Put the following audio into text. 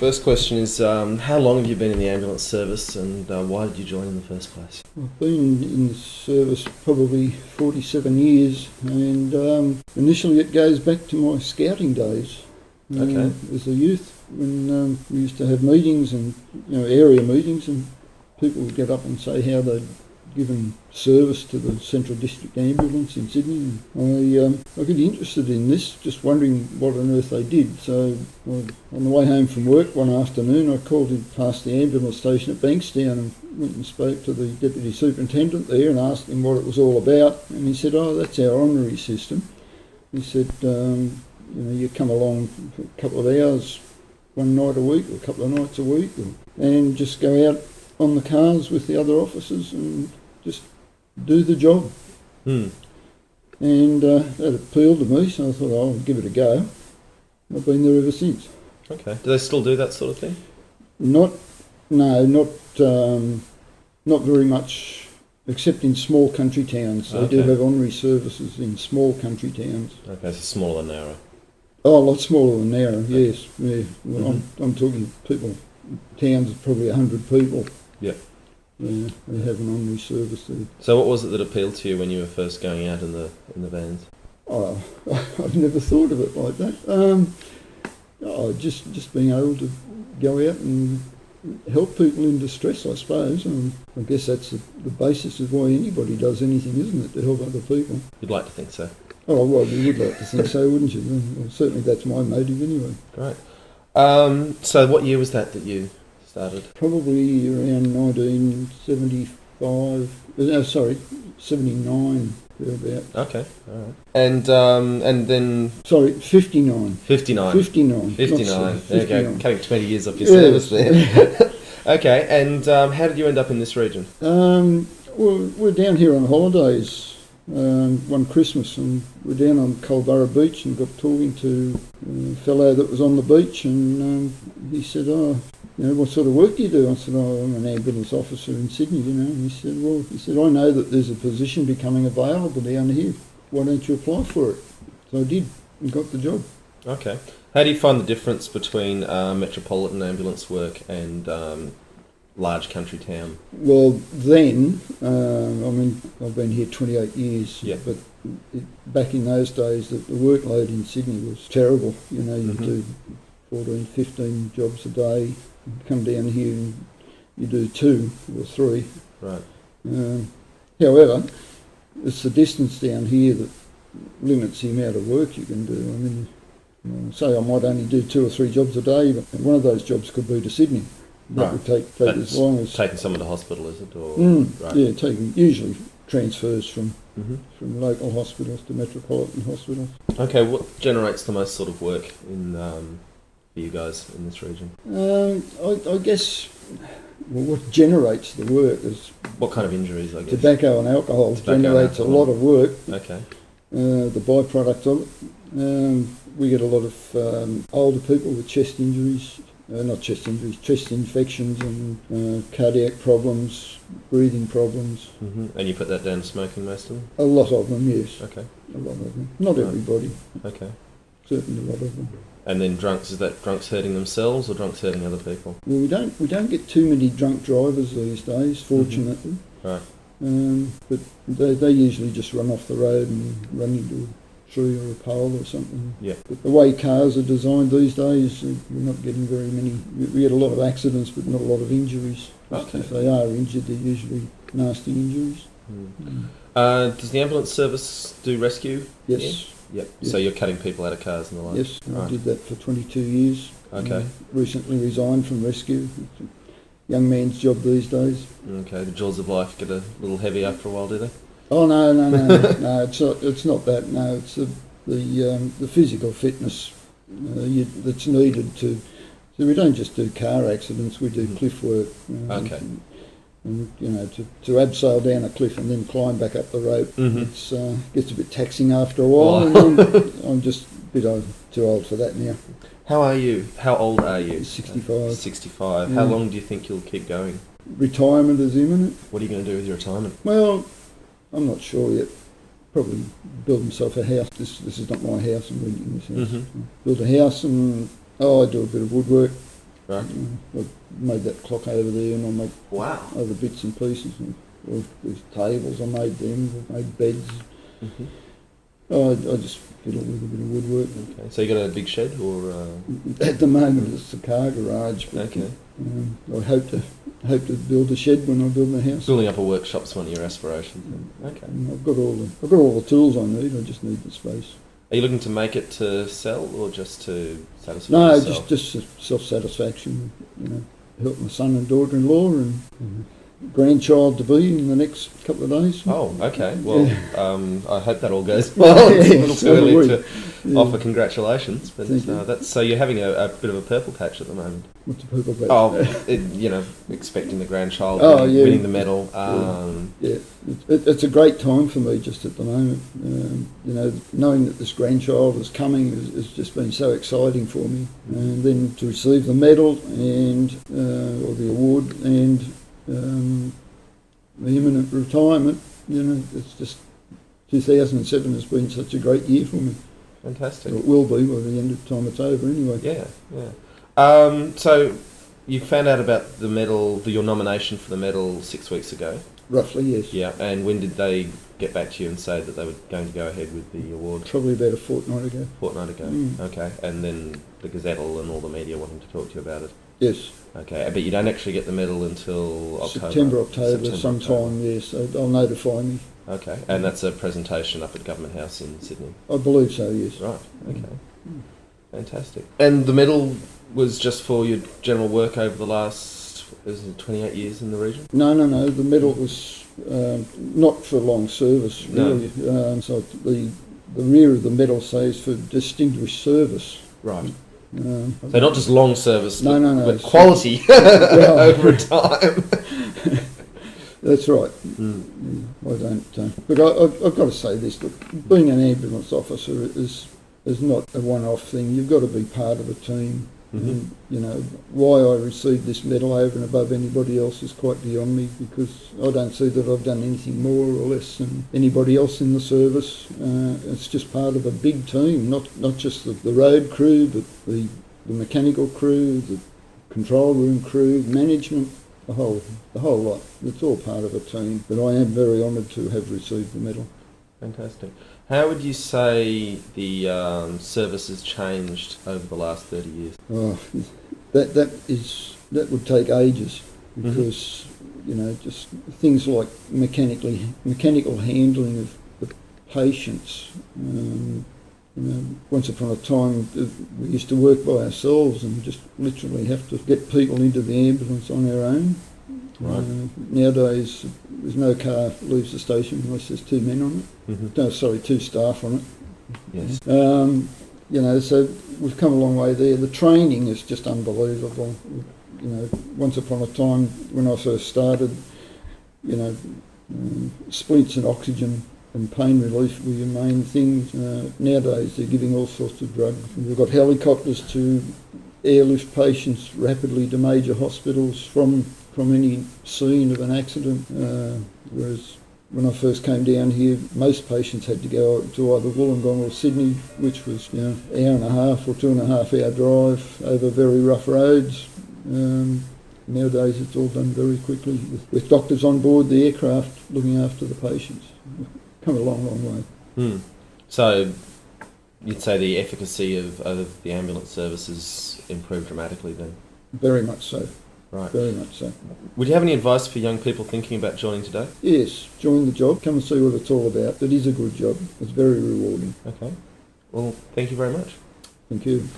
first question is, how long have you been in the ambulance service, and why did you join in the first place? I've been in the service probably 47 years, and initially it goes back to my scouting days. Okay. As a youth, when we used to have meetings and area meetings, and people would get up and say how they'd given service to the Central District Ambulance in Sydney. And I got interested in this, just wondering what on earth they did. So on the way home from work one afternoon, I called in past the ambulance station at Bankstown and went and spoke to the Deputy Superintendent there and asked him what it was all about. And he said, "Oh, that's our honorary system." He said, you come along for a couple of hours one night a week or a couple of nights a week and just go out on the cars with the other officers and just do the job. And that appealed to me, so I thought, I'll give it a go. I've been there ever since. Okay. Do they still do that sort of thing? Not very much, except in small country towns. They do have honorary services in small country towns. Okay, so smaller than Narra. Oh, a lot smaller than Narra, yes. Yeah. Well, I'm talking towns of probably 100 people. Yeah. Yeah, they have an honorary service there. So what was it that appealed to you when you were first going out in the vans? Oh, I've never thought of it like that. Just being able to go out and help people in distress, I suppose. I guess that's the basis of why anybody does anything, isn't it? To help other people. You'd like to think so. Oh, well, you would like to think so, wouldn't you? Well, certainly that's my motive anyway. Great. So what year was that you started? Probably around 1975. 79. Thereabout. Okay, all right. And then... Sorry, 59. 59. 59. 59. There you go, cutting 20 years off your service there. Okay, and how did you end up in this region? Well, we're down here on holidays one Christmas, and we're down on Culburra Beach and got talking to a fellow that was on the beach, and he said, what sort of work do you do? I said, I'm an ambulance officer in Sydney, And he said, I know that there's a position becoming available down here. Why don't you apply for it? So I did and got the job. Okay. How do you find the difference between metropolitan ambulance work and large country town? Well, then, I've been here 28 years, but back in those days, the workload in Sydney was terrible. You do 14, 15 jobs a day. Come down here and you do 2 or 3. Right. However, it's the distance down here that limits the amount of work you can do. Say I might only do 2 or 3 jobs a day, but one of those jobs could be to Sydney. That would take as long as... Taking someone to hospital, is it? Or right. Yeah, taking usually transfers from local hospitals to metropolitan hospitals. Okay, what generates the most sort of work in for you guys in this region? I guess what generates the work is... What kind of injuries, I guess? Tobacco and alcohol generates a lot of work. Okay. The byproduct of it. We get a lot of older people with chest injuries, chest infections and cardiac problems, breathing problems. And you put that down to smoking, most of them? A lot of them, yes. Okay. A lot of them. Not everybody. Okay. Certainly a lot of them. And then drunks, is that drunks hurting themselves or drunks hurting other people? Well, we don't get too many drunk drivers these days, fortunately. Right. But they usually just run off the road and run into a tree or a pole or something. Yeah. But the way cars are designed these days, we're not getting very many. We get a lot of accidents, but not a lot of injuries. Okay. If they are injured, they're usually nasty injuries. Does the ambulance service do rescue? Yes. Yep. Yes. So you're cutting people out of cars and the like? Yes, right. I did that for 22 years. Okay. Recently resigned from rescue. It's a young man's job these days. Okay, the jaws of life get a little heavy after a while, do they? Oh no, no, it's not that. No, it's the physical fitness that's needed to. So we don't just do car accidents; we do cliff work. Okay. And to abseil down a cliff and then climb back up the rope, it's gets a bit taxing after a while. And I'm just a bit too old for that now. How are you? How old are you? 65. 65. Yeah. How long do you think you'll keep going? Retirement is imminent. What are you going to do with your retirement? Well, I'm not sure yet. Probably build myself a house. This is not my house. I'm renting this house. Build a house and I do a bit of woodwork. Right. I made that clock over there, and I make Wow. other bits and pieces. And there's tables, I made them. I made beds. Hmm. I just fiddle with a bit of woodwork. Okay. So you got a big shed, or? At the moment, it's a car garage. But, Okay. I hope to build a shed when I build my house. Building up a workshop's one of your aspirations. Okay. And I've got all the tools I need. I just need the space. Are you looking to make it to sell, or just to satisfy No, yourself? just self-satisfaction. Help my son and daughter-in-law and grandchild to be in the next couple of days. Oh, okay. Well, I hope that all goes well. It's a little too early to offer congratulations, but that's so you're having a bit of a purple patch at the moment. What's the purple patch? Oh, expecting the grandchild, winning the medal. It's a great time for me just at the moment. Knowing that this grandchild is coming has just been so exciting for me, and then to receive the medal and or the award and the imminent retirement, it's just 2007 has been such a great year for me. Fantastic. Or it will be by the end of the time it's over anyway. Yeah. So you found out about the medal, your nomination for the medal 6 weeks ago? Roughly, yes. Yeah, and when did they get back to you and say that they were going to go ahead with the award? Probably about a fortnight ago. Fortnight ago, okay. And then the Gazettal and all the media wanting to talk to you about it? Yes. Okay, but you don't actually get the medal until October? September, sometime, yes. So they'll notify me. Okay, and that's a presentation up at Government House in Sydney? I believe so, yes. Right, okay. Fantastic. And the medal was just for your general work over the last, 28 years in the region? No. The medal was not for long service, really. No. So the rear of the medal says for distinguished service. Right. So not just long service, but quality over time. That's right. I don't. But I've got to say this: look, being an ambulance officer is not a one-off thing. You've got to be part of a team. Mm-hmm. And why I received this medal over and above anybody else is quite beyond me, because I don't see that I've done anything more or less than anybody else in the service. It's just part of a big team, not just the road crew, but the mechanical crew, the control room crew, management, the whole lot. It's all part of a team. But I am very honoured to have received the medal. Fantastic. How would you say the service has changed over the last 30 years? Oh, that would take ages, because just things like mechanical handling of the patients. Once upon a time we used to work by ourselves and just literally have to get people into the ambulance on our own. Right. Nowadays, there's no car leaves the station unless there's two men on it. Mm-hmm. Two staff on it. Yes. So we've come a long way there. The training is just unbelievable. Once upon a time when I first started, splints and oxygen and pain relief were your main things. Nowadays they're giving all sorts of drugs. We've got helicopters to airlift patients rapidly to major hospitals from any scene of an accident, whereas when I first came down here, most patients had to go to either Wollongong or Sydney, which was hour and a half or 2.5 hour drive over very rough roads. Nowadays it's all done very quickly with doctors on board the aircraft looking after the patients. We've come a long way. So you'd say the efficacy of the ambulance services improved dramatically then? Very much so. Right. Very much so. Would you have any advice for young people thinking about joining today? Yes, join the job. Come and see what it's all about. It is a good job. It's very rewarding. Okay. Well, thank you very much. Thank you.